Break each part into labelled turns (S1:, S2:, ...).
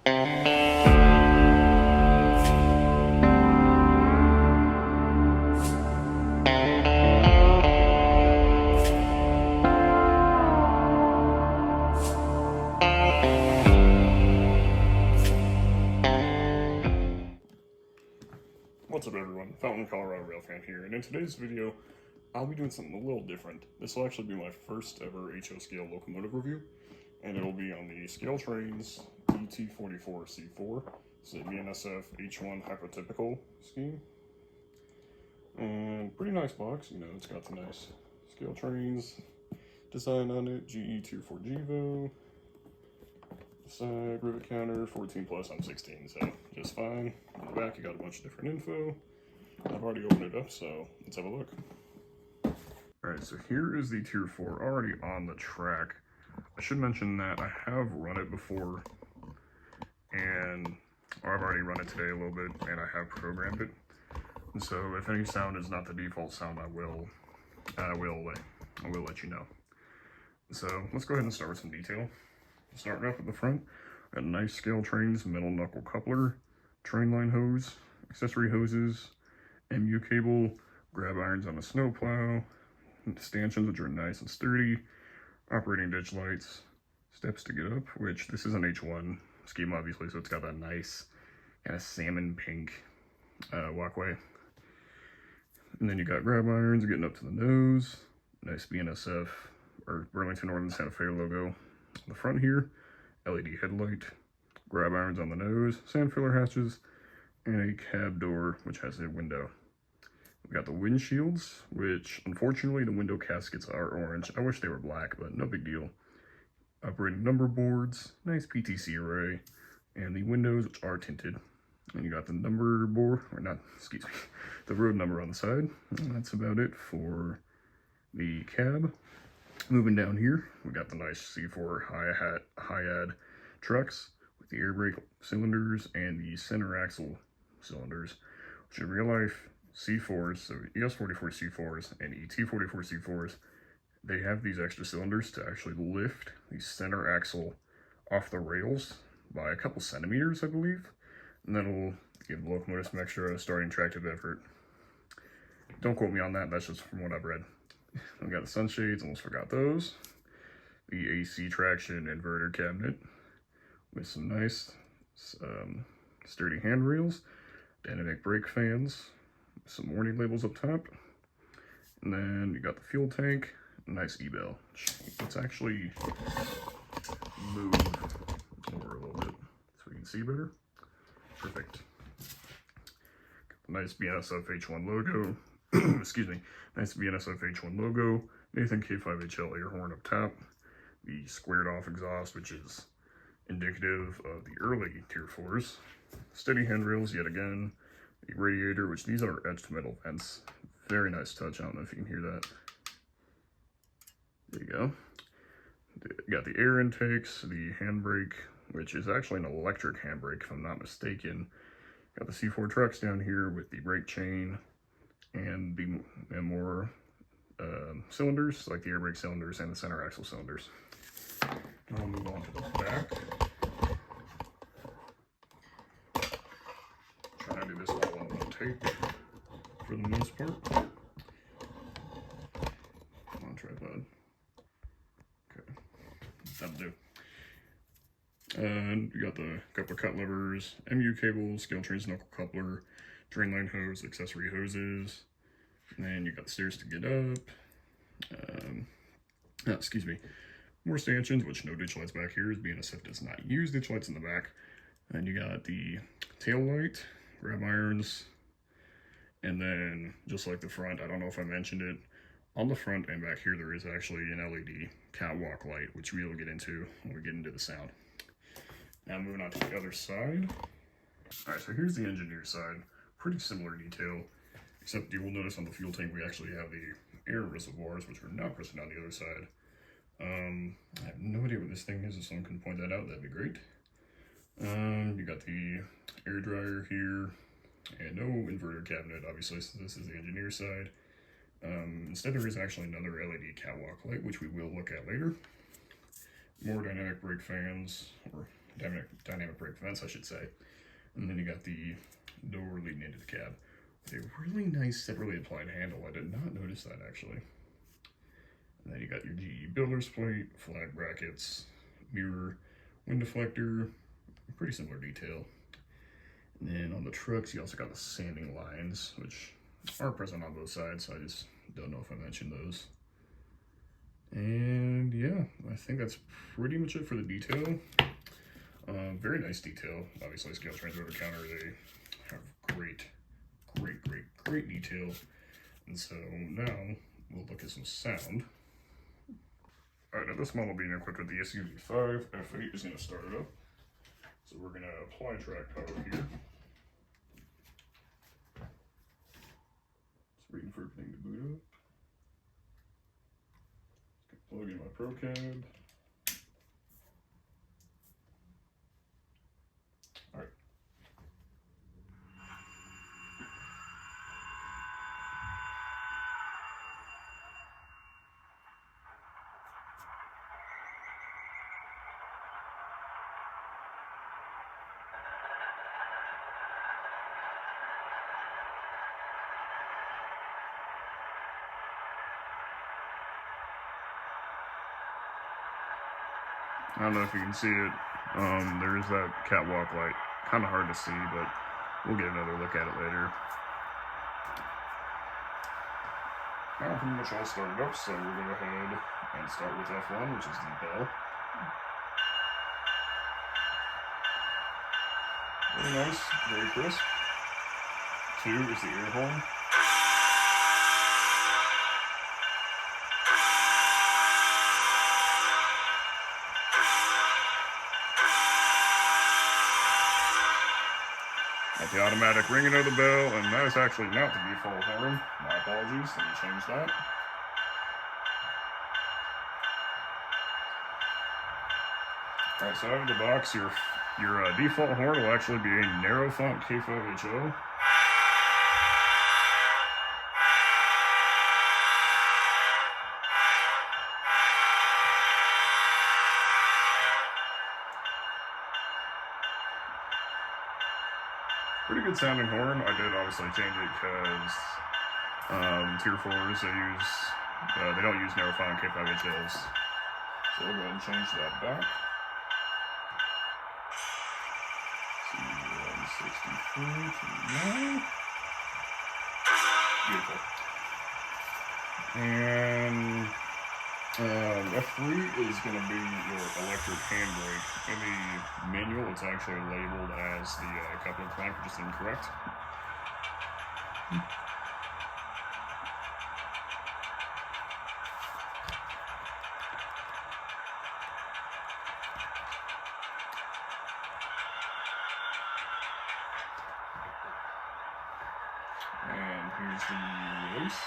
S1: What's up everyone, Fountain Colorado Railfan here, and in today's video, I'll be doing something a little different. This will actually be my first ever HO scale locomotive review, and it will be on the ScaleTrains ET44 C4. It's a BNSF H1 Hypotypical scheme. And pretty nice box, you know, it's got the nice ScaleTrains design on it, GE24 GEVO. Side Rivet counter, 14 plus, I'm 16, so just fine. On the back, you got a bunch of different info. I've already opened it up, so let's have a look. Alright, so here is the Tier 4 already on the track. I should mention that I have run it before, and I've already run it today a little bit, and I have programmed it. And so if any sound is not the default sound, I will let you know. So let's go ahead and start with some detail. Starting off at the front, got a nice ScaleTrains metal knuckle coupler, train line hose, accessory hoses, MU cable, grab irons on a snowplow, stanchions which are nice and sturdy, operating ditch lights, steps to get up, which this is an H1 scheme obviously, so it's got that nice kind of salmon pink walkway. And then you got grab irons getting up to the nose, nice BNSF or Burlington Northern Santa Fe logo on the front here, LED headlight, grab irons on the nose, sand filler hatches, and a cab door which has a window. We got the windshields, which unfortunately the window caskets are orange. I wish they were black, but no big deal. Operating number boards, nice PTC array, and the windows which are tinted. And you got the number board, or not, excuse me, the road number on the side. And that's about it for the cab. Moving down here, we got the nice C4 high-ad trucks with the air brake cylinders and the center axle cylinders, which in real life C4s, so ES44 C4s and ET44 C4s, they have these extra cylinders to actually lift the center axle off the rails by a couple centimeters, I believe, and that'll give the locomotive some extra starting tractive effort. Don't quote me on that, that's just from what I've read. We got the sunshades, almost forgot those. The AC traction inverter cabinet with some nice sturdy handrails, dynamic brake fans, some warning labels up top. And then you got the fuel tank, nice e-bell. Let's actually move over a little bit so we can see better. Perfect. Got the nice BNSF H1 logo. Excuse me, nice BNSF H1 logo, Nathan K5HL air horn up top, the squared off exhaust, which is indicative of the early Tier 4s, steady handrails yet again, the radiator, which these are etched metal vents, very nice touch, I don't know if you can hear that. There you go. You got the air intakes, the handbrake, which is actually an electric handbrake if I'm not mistaken. Got the C4 trucks down here with the brake chain, and the more cylinders, like the air brake cylinders and the center axle cylinders. I'll move on to the back. Trying to do this all on one take for the most part. Come on, tripod. Okay, that'll do. And we got the couple of cut levers, MU cables, ScaleTrains knuckle coupler, drain line hose, accessory hoses, and then you got the stairs to get up. Excuse me, more stanchions, which no ditch lights back here, as BNSF does not use ditch lights in the back. And you got the tail light, grab irons, and then just like the front, I don't know if I mentioned it, on the front and back here there is actually an LED catwalk light, which we will get into when we get into the sound. Now moving on to the other side. Alright, so here's the engineer side. Pretty similar detail, except you will notice on the fuel tank we actually have the air reservoirs, which are not present on the other side. I have no idea what this thing is. If someone can point that out, that'd be great. You got the air dryer here, and no inverter cabinet, obviously, so this is the engineer side. Instead there is actually another LED catwalk light, which we will look at later. More dynamic brake fans, or dynamic brake vents, I should say. And then you got the door leading into the cab. A really nice separately applied handle. I did not notice that actually. And then you got your GE builder's plate, flag brackets, mirror, wind deflector, pretty similar detail. And then on the trucks, you also got the sanding lines, which are present on both sides, so I just don't know if I mentioned those. And yeah, I think that's pretty much it for the detail. Very nice detail. Obviously, ScaleTrains over counter, they have great detail. And so now we'll look at some sound. Alright, now this model being equipped with the ESU V5, F8 is going to start it up. So we're going to apply track power here. Just waiting for everything to boot up. Just plug in my Pro Cab. Alright. I don't know if you can see it. There is that catwalk light. Kind of hard to see, but we'll get another look at it later. Now pretty much all started up, so we'll go ahead and start with F1, which is the bell. Very nice, very crisp. 2 is the air horn. Got the automatic ringing of the bell, and that is actually not the default horn. My apologies, let me change that. Alright, so out of the box, your default horn will actually be a narrow font K5HO. Pretty good sounding horn. I did obviously change it because tier 4s they don't use narrow font K5HLs. So we'll go ahead and change that back. 163 to 9. Beautiful. And F3 is going to be your electric handbrake. In the manual, it's actually labeled as the coupler clamp, which is incorrect. And here's the release.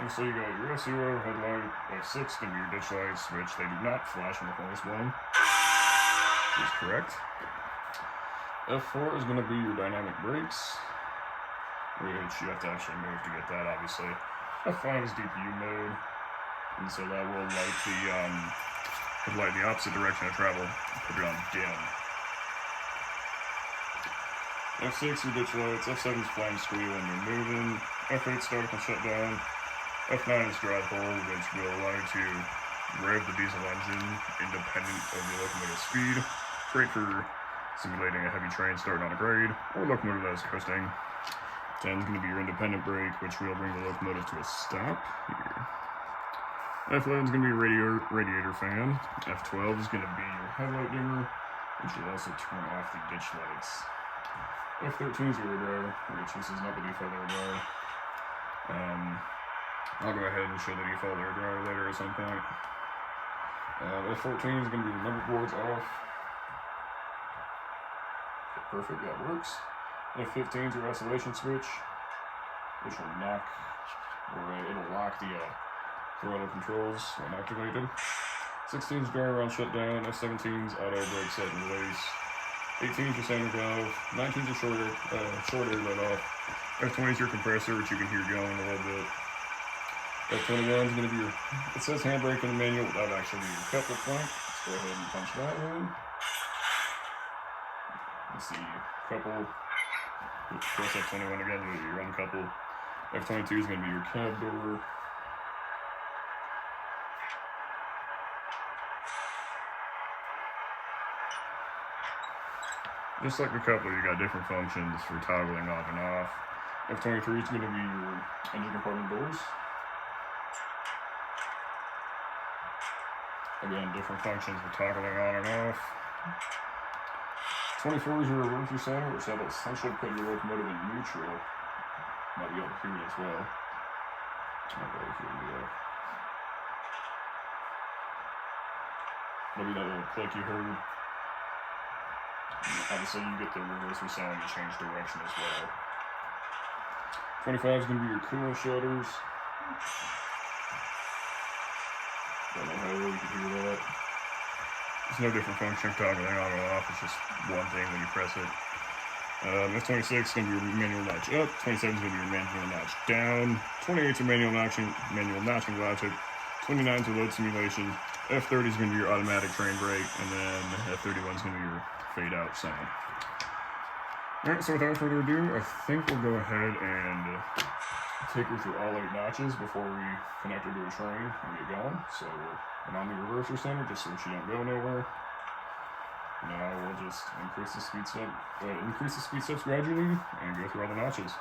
S1: So you got your SUO, headlight, F6 can be your ditch lights, which they do not flash when the horn is blown, which is correct. F4 is going to be your dynamic brakes, which you have to actually move to get that, obviously. F5 is DPU mode, and so that will light the opposite direction of travel, put it on dim. F6 your ditch lights, F7 is flame squeal when you're moving, F8 startup and shutdown. F9 is drive hold, which will allow you to rev the diesel engine independent of the locomotive speed. Great for simulating a heavy train starting on a grade, or a locomotive that is coasting. 10 is going to be your independent brake, which will bring the locomotive to a stop here. F11 is going to be your radiator fan. F12 is going to be your headlight dimmer, which will also turn off the ditch lights. F13 is your air dryer, which this is not the default air dryer. I'll go ahead and show the default air dryer later at some point. F14 is going to be your number boards off. Okay, perfect, that works. F15 is your isolation switch, which will it'll lock the throttle controls when activated. 16 is dry around shutdown. F17 is auto brake set and release. 18 is your center valve. 19 is your short air let off. F20 is your compressor, which you can hear going a little bit. F21 is going to be your, it says handbrake in the manual, that would actually be your coupler crank. Let's go ahead and punch that in. Let's see, couple, press F21 again to your uncouple. F22 is going to be your cab door. Just like the coupler, you got different functions for toggling on and off. F23 is going to be your engine compartment doors. Again, different functions for toggling on and off. 24 is your reverser center, which will essentially put your locomotive in neutral. Might be over here as well. Not over here, yeah. Maybe that little click you heard. Obviously, you get the reverser sound to change direction as well. 25 is going to be your coolant shutters. Don't know how well you can hear that. There's no different function for toggling on or off. It's just one thing when you press it. F26 is going to be your manual notch up. 27 is going to be your manual notch down. 28 is your manual notching logic. 29 is your load simulation. F30 is going to be your automatic train brake, and then F31 is going to be your fade out sound. Alright, so without further ado, I think we'll go ahead and take her through all 8 notches before we connect her to a train and get going. So I'm on the reverser center just so she don't go nowhere. Now we'll just increase the speed steps gradually and go through all the notches.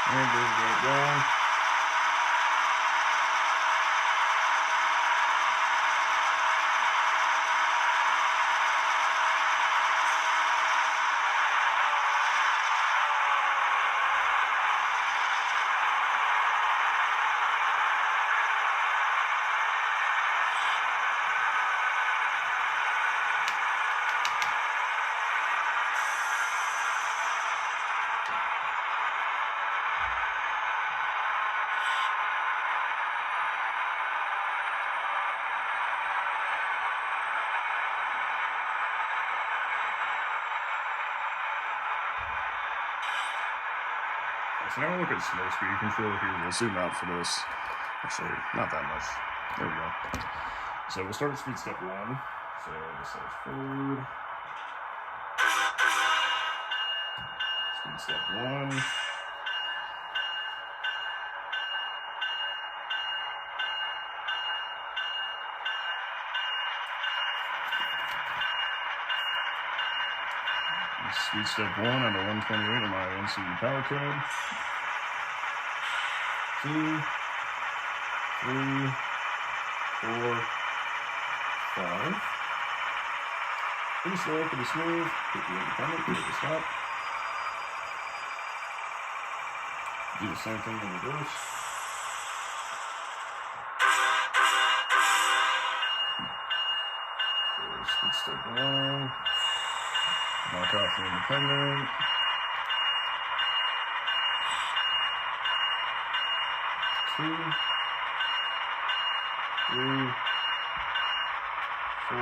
S1: And bring that down. So now we'll look at slow speed control here. We'll zoom out for this. Actually, not that much. There we go. So we'll start at speed step 1. So this is forward. Speed step 1. Speed step 1 on the 128 on my NCU power code. 2, 3, 4, 5. Pretty slow, pretty smooth. Hit the independent, hit the stop. Do the same thing in reverse. Okay, speed step 1. Knock off the independent. 2, 3, 4,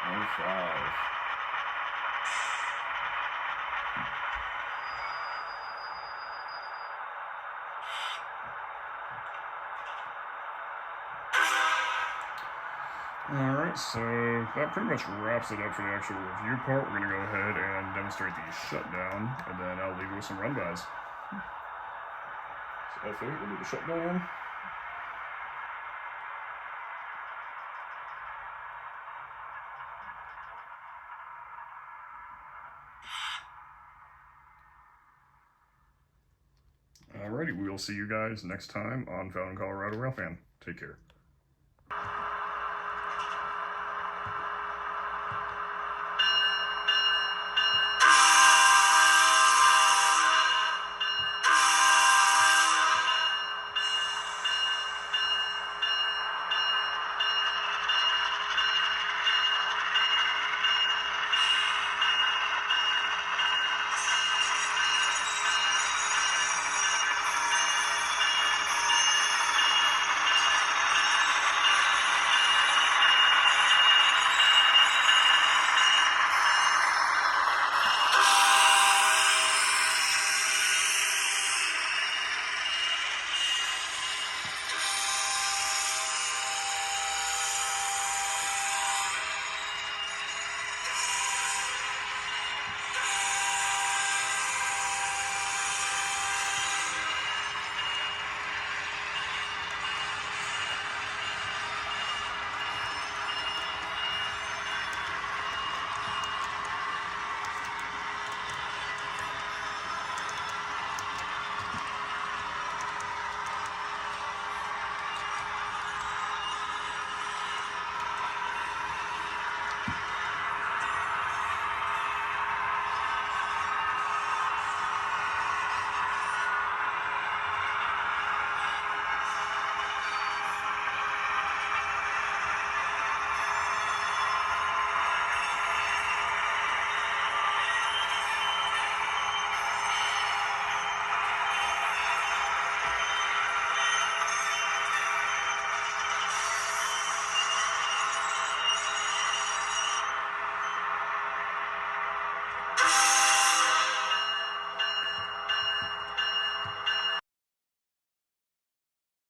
S1: and 5. Alright, so that pretty much wraps it up for the actual review part. We're going to go ahead and demonstrate the shutdown, and then I'll leave you with some run-bys. So F8 will do the shutdown. Alrighty, we will see you guys next time on Found in Colorado Railfan. Take care.